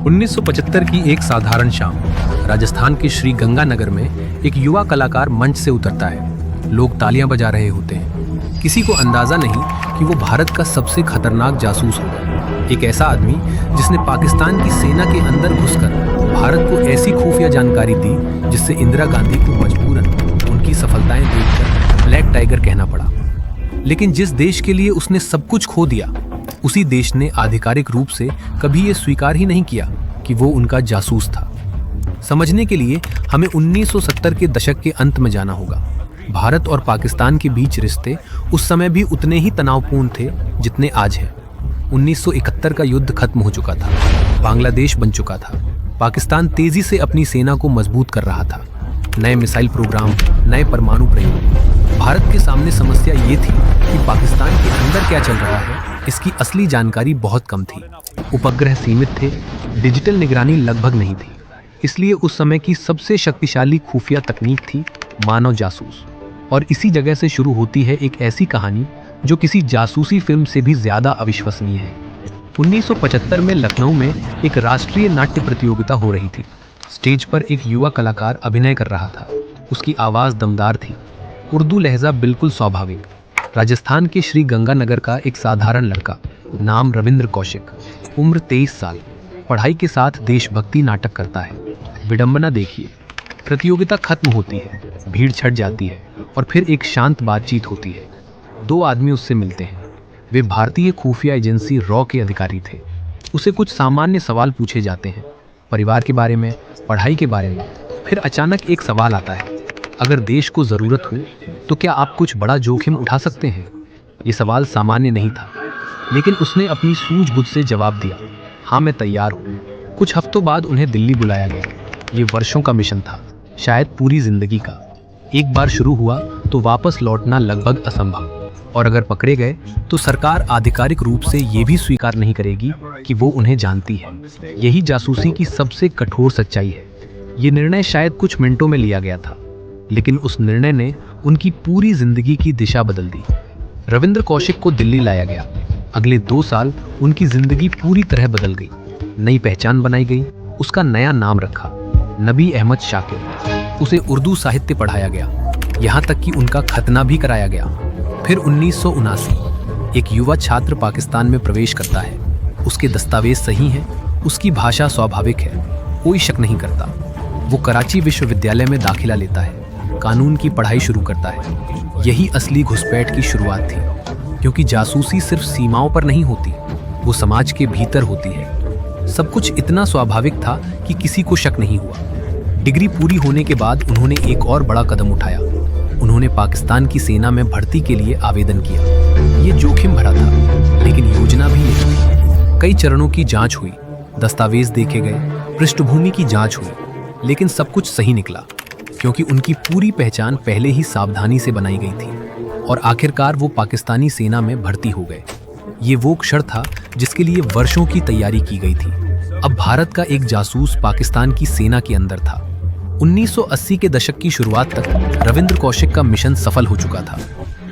1975 की एक साधारण शाम राजस्थान के श्री गंगानगर में एक युवा कलाकार मंच से उतरता है। लोग तालियां बजा रहे होते हैं। किसी को अंदाजा नहीं कि वो भारत का सबसे खतरनाक जासूस होगा। एक ऐसा आदमी जिसने पाकिस्तान की सेना के अंदर घुसकर भारत को ऐसी खुफिया जानकारी दी जिससे इंदिरा गांधी को मजबूरन उनकी सफलताएं देखकर ब्लैक टाइगर कहना पड़ा। लेकिन जिस देश के लिए उसने सब कुछ खो दिया, उसी देश ने आधिकारिक रूप से कभी ये स्वीकार ही नहीं किया कि वो उनका जासूस था। समझने के लिए हमें 1970 के दशक के अंत में जाना होगा। भारत और पाकिस्तान के बीच रिश्ते उस समय भी उतने ही तनावपूर्ण थे जितने आज हैं। 1971 का युद्ध खत्म हो चुका था, बांग्लादेश बन चुका था। पाकिस्तान तेजी से अपनी सेना को मजबूत कर रहा था। नए मिसाइल प्रोग्राम, नए परमाणु प्रयोग। भारत के सामने समस्या ये थी कि पाकिस्तान के अंदर क्या चल रहा है, इसकी असली जानकारी बहुत कम थी। उपग्रह सीमित थे, डिजिटल निगरानी लगभग नहीं थी। इसलिए उस समय की सबसे शक्तिशाली खुफिया तकनीक थी मानव जासूस। और इसी जगह से शुरू होती है एक ऐसी कहानी जो किसी जासूसी फिल्म से भी ज्यादा अविश्वसनीय है। 1975 में लखनऊ में एक राष्ट्रीय नाट्य प्रतियोगिता हो रही थी। स्टेज पर एक युवा कलाकार अभिनय कर रहा था। उसकी आवाज़ दमदार थी, उर्दू लहजा बिल्कुल स्वाभाविक। राजस्थान के श्री गंगानगर का एक साधारण लड़का, नाम रविंद्र कौशिक, उम्र 23 साल, पढ़ाई के साथ देशभक्ति नाटक करता है। विडंबना देखिए, प्रतियोगिता खत्म होती है, भीड़ छट जाती है और फिर एक शांत बातचीत होती है। दो आदमी उससे मिलते हैं। वे भारतीय खुफिया एजेंसी रॉ के अधिकारी थे। उसे कुछ सामान्य सवाल पूछे जाते हैं, परिवार के बारे में, पढ़ाई के बारे में। फिर अचानक एक सवाल आता है, अगर देश को ज़रूरत हो तो क्या आप कुछ बड़ा जोखिम उठा सकते हैं? ये सवाल सामान्य नहीं था, लेकिन उसने अपनी सूझबूझ से जवाब दिया, हाँ मैं तैयार हूँ। कुछ हफ्तों बाद उन्हें दिल्ली बुलाया गया। ये वर्षों का मिशन था, शायद पूरी जिंदगी का। एक बार शुरू हुआ तो वापस लौटना लगभग असंभव। और अगर पकड़े गए तो सरकार आधिकारिक रूप से ये भी स्वीकार नहीं करेगी कि वो उन्हें जानती है। यही जासूसी की सबसे कठोर सच्चाई है। ये निर्णय शायद कुछ मिनटों में लिया गया था, लेकिन उस निर्णय ने उनकी पूरी जिंदगी की दिशा बदल दी। रविंद्र कौशिक को दिल्ली लाया गया। अगले 2 साल उनकी जिंदगी पूरी तरह बदल गई। नई पहचान बनाई गई। उसका नया नाम रखा, नबी अहमद शाकिर। उसे उर्दू साहित्य पढ़ाया गया, यहाँ तक कि उनका खतना भी कराया गया। फिर 1979 एक युवा छात्र पाकिस्तान में प्रवेश करता है। उसके दस्तावेज सही हैं, उसकी भाषा स्वाभाविक है, कोई शक नहीं करता। वो कराची विश्वविद्यालय में दाखिला लेता है, कानून की पढ़ाई शुरू करता है। यही असली घुसपैठ की शुरुआत थी, क्योंकि जासूसी सिर्फ सीमाओं पर नहीं होती, वो समाज के भीतर होती है। सब कुछ इतना स्वाभाविक था कि किसी को शक नहीं हुआ। डिग्री पूरी होने के बाद उन्होंने एक और बड़ा कदम उठाया। उन्होंने पाकिस्तान की सेना में भर्ती के लिए आवेदन किया। ये जोखिम भरा था, लेकिन योजना भी यही थी। कई चरणों की जांच हुई, दस्तावेज देखे गए, पृष्ठभूमि की जांच हुई, लेकिन सब कुछ सही निकला, क्योंकि उनकी पूरी पहचान पहले ही सावधानी से बनाई गई थी। और आखिरकार वो पाकिस्तानी सेना में भर्ती हो गए। ये वो क्षण था जिसके लिए वर्षों की तैयारी की गई थी। अब भारत का एक जासूस पाकिस्तान की सेना के अंदर था। 1980 के दशक की शुरुआत तक रविंद्र कौशिक का मिशन सफल हो चुका था।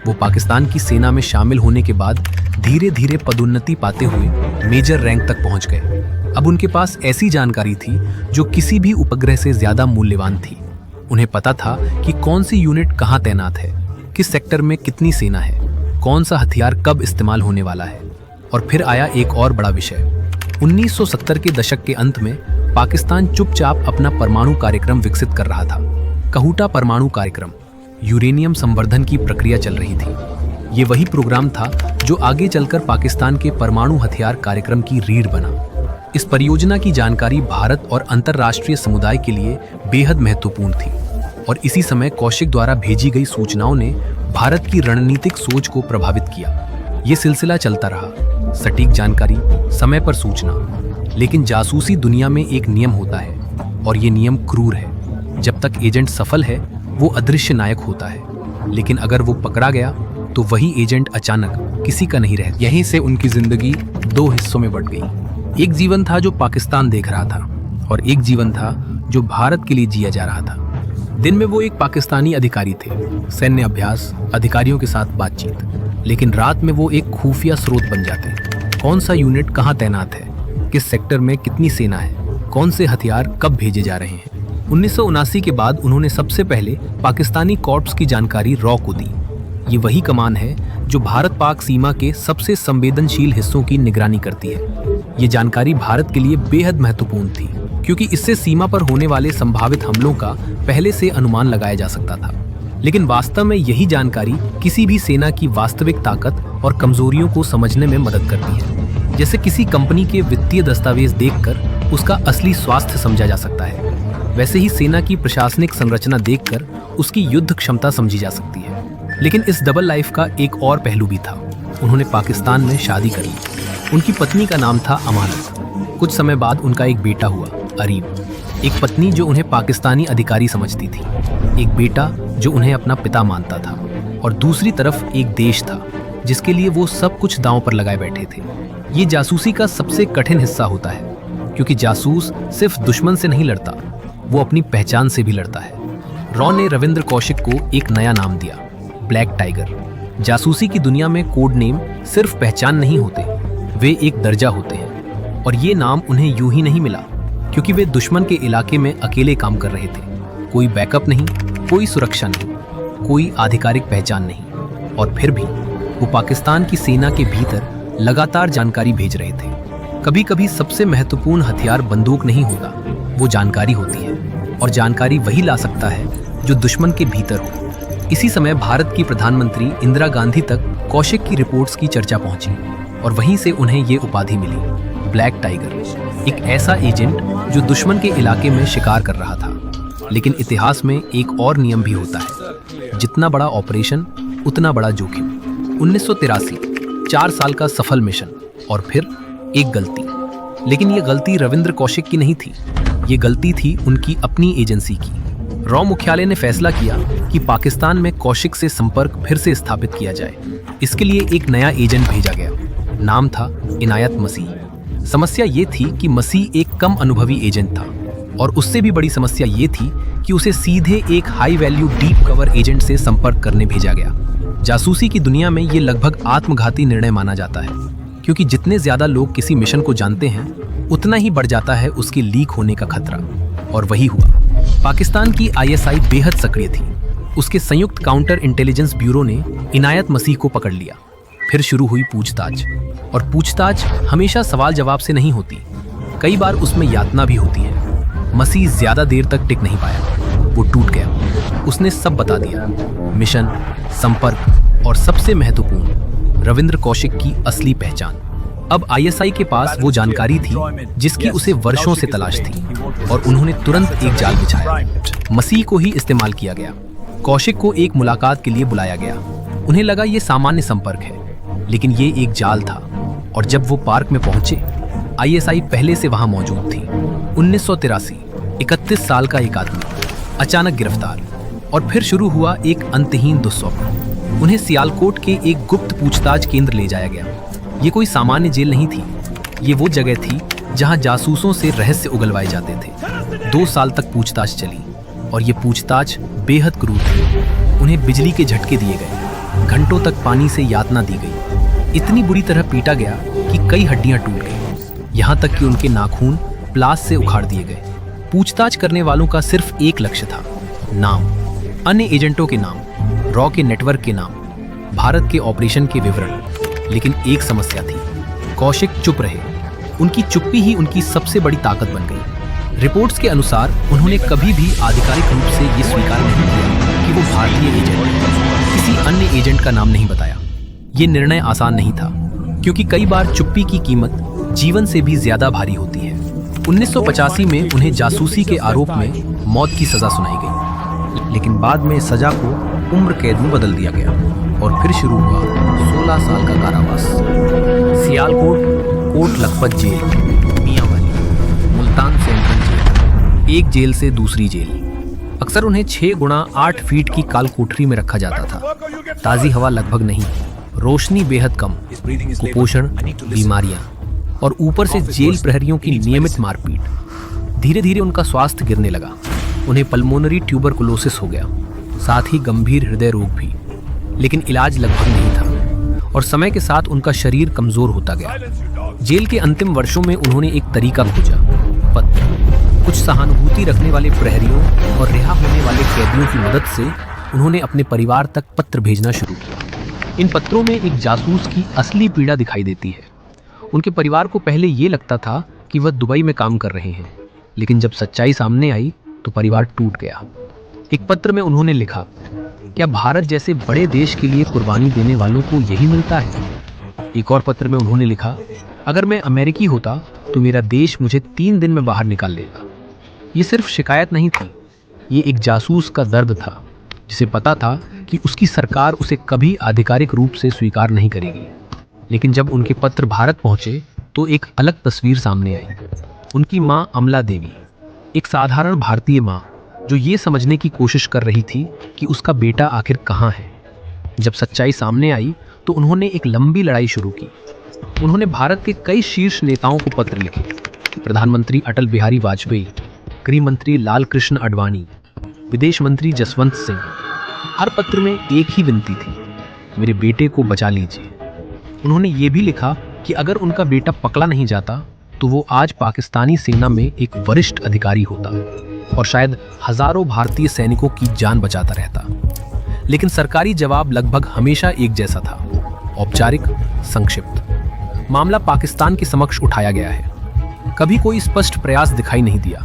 वो पाकिस्तान की सेना में शामिल होने के बाद धीरे धीरे पदोन्नति पाते हुए मेजर रैंक तक पहुंच गए। अब उनके पास ऐसी जानकारी थी जो किसी भी उपग्रह से ज्यादा मूल्यवान थी। उन्हें पता था कि कौन सी यूनिट कहाँ तैनात है, किस सेक्टर में कितनी सेना है, कौन सा हथियार कब इस्तेमाल होने वाला है। और फिर आया एक और बड़ा विषय। 1970 के दशक के अंत में पाकिस्तान चुपचाप अपना परमाणु कार्यक्रम विकसित कर रहा था। कहूटा परमाणु कार्यक्रम, यूरेनियम संवर्धन की प्रक्रिया चल रही थी। ये वही प्रोग्राम था जो आगे चलकर पाकिस्तान के परमाणु हथियार कार्यक्रम की रीढ़ बना। इस परियोजना की जानकारी भारत और अंतर्राष्ट्रीय समुदाय के लिए बेहद महत्वपूर्ण थी। और इसी समय कौशिक द्वारा भेजी गई सूचनाओं ने भारत की रणनीतिक सोच को प्रभावित किया। ये सिलसिला चलता रहा, सटीक जानकारी, समय पर सूचना। लेकिन जासूसी दुनिया में एक नियम होता है, और ये नियम क्रूर है। जब तक एजेंट सफल है, वो अदृश्य नायक होता है, लेकिन अगर वो पकड़ा गया तो वही एजेंट अचानक किसी का नहीं रहता। यहीं से उनकी जिंदगी 2 हिस्सों में बंट गई। एक जीवन था जो पाकिस्तान देख रहा था, और एक जीवन था जो भारत के लिए जिया जा रहा था। दिन में वो एक पाकिस्तानी अधिकारी थे, सैन्य अभ्यास, अधिकारियों के साथ बातचीत। लेकिन रात में वो एक खुफिया स्रोत बन जाते। कौन सा यूनिट कहाँ तैनात है, किस सेक्टर में कितनी सेना है, कौन से हथियार कब भेजे जा रहे हैं। 1979 के बाद उन्होंने सबसे पहले पाकिस्तानी कॉर्प्स की जानकारी रॉ को दी। ये वही कमान है जो भारत पाक सीमा के सबसे संवेदनशील हिस्सों की निगरानी करती है। ये जानकारी भारत के लिए बेहद महत्वपूर्ण थी, क्योंकि इससे सीमा पर होने वाले संभावित हमलों का पहले से अनुमान लगाया जा सकता था। लेकिन वास्तव में यही जानकारी किसी भी सेना की वास्तविक ताकत और कमजोरियों को समझने में मदद करती है। जैसे किसी कंपनी के वित्तीय दस्तावेज देखकर उसका असली स्वास्थ्य समझा जा सकता है, वैसे ही सेना की प्रशासनिक संरचना देखकर उसकी युद्ध क्षमता समझी जा सकती है। लेकिन इस डबल लाइफ का एक और पहलू भी था। उन्होंने पाकिस्तान में शादी कर ली। उनकी पत्नी का नाम था अमानत। कुछ समय बाद उनका एक बेटा हुआ, अरीब। एक पत्नी जो उन्हें पाकिस्तानी अधिकारी समझती थी, एक बेटा जो उन्हें अपना पिता मानता था, और दूसरी तरफ एक देश था जिसके लिए वो सब कुछ दांव पर लगाए बैठे थे। ये जासूसी का सबसे कठिन हिस्सा होता है, क्योंकि जासूस सिर्फ दुश्मन से नहीं लड़ता, वो अपनी पहचान से भी लड़ता है। रॉ ने रविंद्र कौशिक को एक नया नाम दिया, ब्लैक टाइगर। जासूसी की दुनिया में कोड नेम सिर्फ पहचान नहीं होते, वे एक दर्जा होते हैं। और ये नाम उन्हें यूं ही नहीं मिला, क्योंकि वे दुश्मन के इलाके में अकेले काम कर रहे थे। कोई बैकअप नहीं, कोई सुरक्षा नहीं, कोई आधिकारिक पहचान नहीं, और फिर भी वो पाकिस्तान की सेना के भीतर लगातार जानकारी भेज रहे थे। कभी कभी सबसे महत्वपूर्ण हथियार बंदूक नहीं होता, वो जानकारी होती है, और जानकारी वही ला सकता है जो दुश्मन के भीतर हो। इसी समय भारत की प्रधानमंत्री इंदिरा गांधी तक कौशिक की रिपोर्ट्स की चर्चा पहुंची, और वहीं से उन्हें ये उपाधि मिली, ब्लैक टाइगर। एक ऐसा एजेंट जो दुश्मन के इलाके में शिकार कर रहा था। लेकिन इतिहास में एक और नियम भी होता है, जितना बड़ा ऑपरेशन उतना बड़ा जोखिम। 1983, 4 साल का सफल मिशन, और फिर एक गलती। लेकिन ये गलती रविंद्र कौशिक की नहीं थी, ये गलती थी उनकी अपनी एजेंसी की। रॉ मुख्यालय ने फैसला किया कि पाकिस्तान में कौशिक से संपर्क फिर से स्थापित किया जाए। इसके लिए एक नया एजेंट भेजा गया, नाम था इनायत मसीह। समस्या ये थी कि मसीह एक कम अनुभवी एजेंट था, और उससे भी बड़ी समस्या ये थी कि उसे सीधे एक high value deep cover agent से संपर्क करने भेजा गया। जासूसी की दुनिया में ये लगभग आत्मघाती निर्णय माना जाता है, क्योंकि जितने ज्यादा लोग किसी मिशन को जानते हैं, उतना ही बढ़ जाता है उसके लीक होने का खतरा। और वही हुआ। पाकिस्तान की ISI बेहद सक्रिय थी। उसके संयुक्त काउंटर इंटेलिजेंस ब्यूरो ने इनायत मसीह को पकड़ लिया। फिर शुरू हुई पूछताछ, और पूछताछ हमेशा सवाल जवाब से नहीं होती, कई बार उसमें यातना भी होती है। मसीह ज्यादा देर तक टिक नहीं पाया, वो टूट गया। उसने सब बता दिया, मिशन, संपर्क, और सबसे महत्वपूर्ण, रविंद्र कौशिक की असली पहचान। अब ISI के पास वो जानकारी थी जिसकी उसे वर्षों से तलाश थी, और उन्होंने तुरंत एक जाल बिछाया। मसीह को ही इस्तेमाल किया गया। कौशिक को एक मुलाकात के लिए बुलाया गया। उन्हें लगा ये सामान्य संपर्क है, लेकिन ये एक जाल था। और जब वो पार्क में पहुंचे, ISI पहले से वहां मौजूद थी। 1983, 31 साल का एक आदमी अचानक गिरफ्तार, और फिर शुरू हुआ एक अंतहीन दुस्वप्न। उन्हें सियालकोट के एक गुप्त पूछताछ केंद्र ले जाया गया। ये कोई सामान्य जेल नहीं थी, ये वो जगह थी जहां जासूसों से रहस्य उगलवाए जाते थे। 2 साल तक पूछताछ चली, और ये पूछताछ बेहद क्रूर थी। उन्हें बिजली के झटके दिए गए, घंटों तक पानी से यातना दी गई, इतनी बुरी तरह पीटा गया कि कई हड्डियां टूट गई, यहाँ तक कि उनके नाखून प्लास से उखाड़ दिए गए। पूछताछ करने वालों का सिर्फ एक लक्ष्य था, नाम, अन्य एजेंटों के नाम, रॉ के नेटवर्क के नाम, भारत के ऑपरेशन के विवरण। लेकिन एक समस्या थी, कौशिक चुप रहे। उनकी चुप्पी ही उनकी सबसे बड़ी ताकत बन गई। रिपोर्ट्स के अनुसार उन्होंने कभी भी आधिकारिक रूप से ये स्वीकार नहीं किया कि वो भारतीय एजेंट हैं। किसी अन्य एजेंट का नाम नहीं बताया। ये निर्णय आसान नहीं था, क्योंकि कई बार चुप्पी की कीमत जीवन से भी ज्यादा भारी होती है। 1985 में उन्हें जासूसी के आरोप में मौत की सजा सुनाई गई, लेकिन बाद में सजा को उम्र कैद में बदल दिया गया, और फिर शुरू हुआ 16 साल का कारावास। Sialkot, Kot Lakhpat jail, Mianwali, Multan central jail, एक जेल से दूसरी जेल। अक्सर उन्हें 6x8 फीट की काल कोठरी में रखा जाता था। ताज़ी हवा लगभग नहीं, रोशनी बेहद कम, कुपोषण, बीमारियां, और ऊपर से जेल प्रहरियों की नियमित मारपीट। धीरे धीरे उनका स्वास्थ्य गिरने लगा। उन्हें पल्मोनरी ट्यूबरकुलोसिस हो गया, साथ ही गंभीर हृदय रोग भी। लेकिन इलाज लगभग नहीं था, और समय के साथ उनका शरीर कमजोर होता गया। जेल के अंतिम वर्षों में उन्होंने एक तरीका खोजा, पत्र। कुछ सहानुभूति रखने वाले प्रहरियों और रिहा होने वाले कैदियों की मदद से उन्होंने अपने परिवार तक पत्र भेजना शुरू किया। इन पत्रों में एक जासूस की असली पीड़ा दिखाई देती है। उनके परिवार को पहले ये लगता था कि वह दुबई में काम कर रहे हैं, लेकिन जब सच्चाई सामने आई तो परिवार टूट गया। एक पत्र में उन्होंने लिखा, क्या भारत जैसे बड़े देश के लिए कुर्बानी देने वालों को यही मिलता है? एक और पत्र में उन्होंने लिखा, अगर मैं अमेरिकी होता तो मेरा देश मुझे 3 दिन में बाहर निकाल लेगा। ये सिर्फ शिकायत नहीं थी, ये एक जासूस का दर्द था, जिसे पता था कि उसकी सरकार उसे कभी आधिकारिक रूप से स्वीकार नहीं करेगी। लेकिन जब उनके पत्र भारत पहुंचे तो एक अलग तस्वीर सामने आई। उनकी माँ अमला देवी, एक साधारण भारतीय माँ जो ये समझने की कोशिश कर रही थी कि उसका बेटा आखिर कहाँ है। जब सच्चाई सामने आई तो उन्होंने एक लंबी लड़ाई शुरू की। उन्होंने भारत के कई शीर्ष नेताओं को पत्र लिखे, प्रधानमंत्री अटल बिहारी वाजपेयी, गृह मंत्री लाल कृष्ण आडवाणी, विदेश मंत्री जसवंत सिंह। हर पत्र में एक ही विनती थी, मेरे बेटे को बचा लीजिए। उन्होंने ये भी लिखा कि अगर उनका बेटा पकड़ा नहीं जाता तो वो आज पाकिस्तानी सेना में एक वरिष्ठ अधिकारी होता और शायद हजारों भारतीय सैनिकों की जान बचाता रहता। लेकिन सरकारी जवाब लगभग हमेशा एक जैसा था, औपचारिक, संक्षिप्त। मामला पाकिस्तान के समक्ष उठाया गया है। कभी कोई स्पष्ट प्रयास दिखाई नहीं दिया।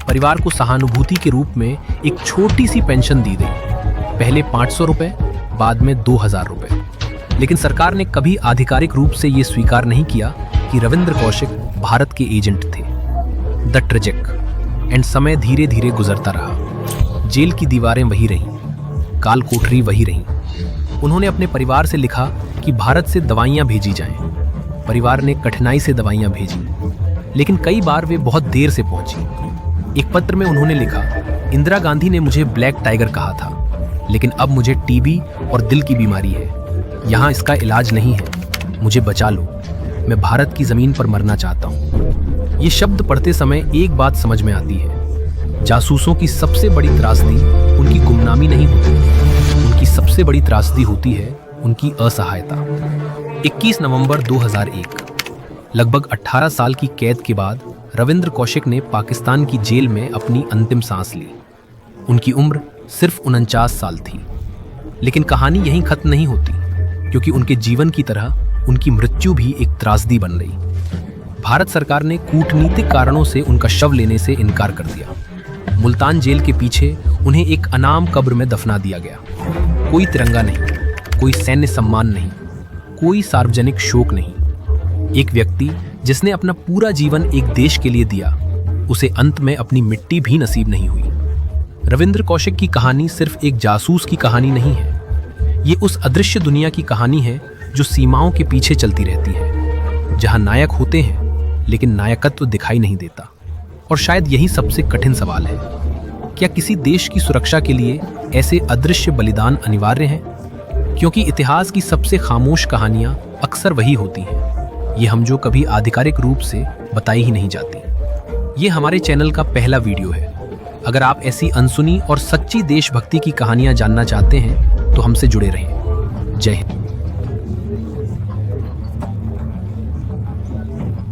परिवार को सहानुभूति के रूप में एक छोटी सी पेंशन दी गई, पहले 500 रुपए, बाद में 2000 रुपए। लेकिन सरकार ने कभी आधिकारिक रूप से ये स्वीकार नहीं किया कि रविंद्र कौशिक भारत के एजेंट थे। The tragic and. समय धीरे धीरे गुजरता रहा। जेल की दीवारें वही रहीं, काल कोठरी वही रहीं। उन्होंने अपने परिवार से लिखा कि भारत से दवाइयां भेजी जाएं। परिवार ने कठिनाई से दवाइयां भेजी, लेकिन कई बार वे बहुत देर से पहुंची। एक पत्र में उन्होंने लिखा, इंदिरा गांधी ने मुझे ब्लैक टाइगर कहा था, लेकिन अब मुझे टीबी और दिल की बीमारी है। यहाँ इसका इलाज नहीं है, मुझे बचा लो। मैं भारत की जमीन पर मरना चाहता हूँ। ये शब्द पढ़ते समय एक बात समझ में आती है, जासूसों की सबसे बड़ी त्रासदी उनकी गुमनामी नहीं होती, उनकी सबसे बड़ी त्रासदी होती है उनकी असहायता। 21 नवंबर 2001, लगभग 18 साल की कैद के बाद रविंद्र कौशिक ने पाकिस्तान की जेल में अपनी अंतिम सांस ली। उनकी उम्र सिर्फ 49 साल थी। लेकिन कहानी यहीं खत्म नहीं होती, क्योंकि उनके जीवन की तरह उनकी मृत्यु भी एक त्रासदी बन गई। भारत सरकार ने कूटनीतिक कारणों से उनका शव लेने से इनकार कर दिया। मुल्तान जेल के पीछे उन्हें एक अनाम कब्र में दफना दिया गया। कोई तिरंगा नहीं, कोई सैन्य सम्मान नहीं, कोई सार्वजनिक शोक नहीं। एक व्यक्ति जिसने अपना पूरा जीवन एक देश के लिए दिया, उसे अंत में अपनी मिट्टी भी नसीब नहीं हुई। रविंद्र कौशिक की कहानी सिर्फ एक जासूस की कहानी नहीं है, ये उस अदृश्य दुनिया की कहानी है जो सीमाओं के पीछे चलती रहती है, जहां नायक होते हैं लेकिन नायकत्व दिखाई नहीं देता। और शायद यही सबसे कठिन सवाल है, क्या किसी देश की सुरक्षा के लिए ऐसे अदृश्य बलिदान अनिवार्य हैं? क्योंकि इतिहास की सबसे खामोश कहानियां अक्सर वही होती हैं, ये हम जो कभी आधिकारिक रूप से बताई ही नहीं जाती। ये हमारे चैनल का पहला वीडियो है। अगर आप ऐसी अनसुनी और सच्ची देशभक्ति की कहानियां जानना चाहते हैं तो हमसे जुड़े रहें। जय हिंद।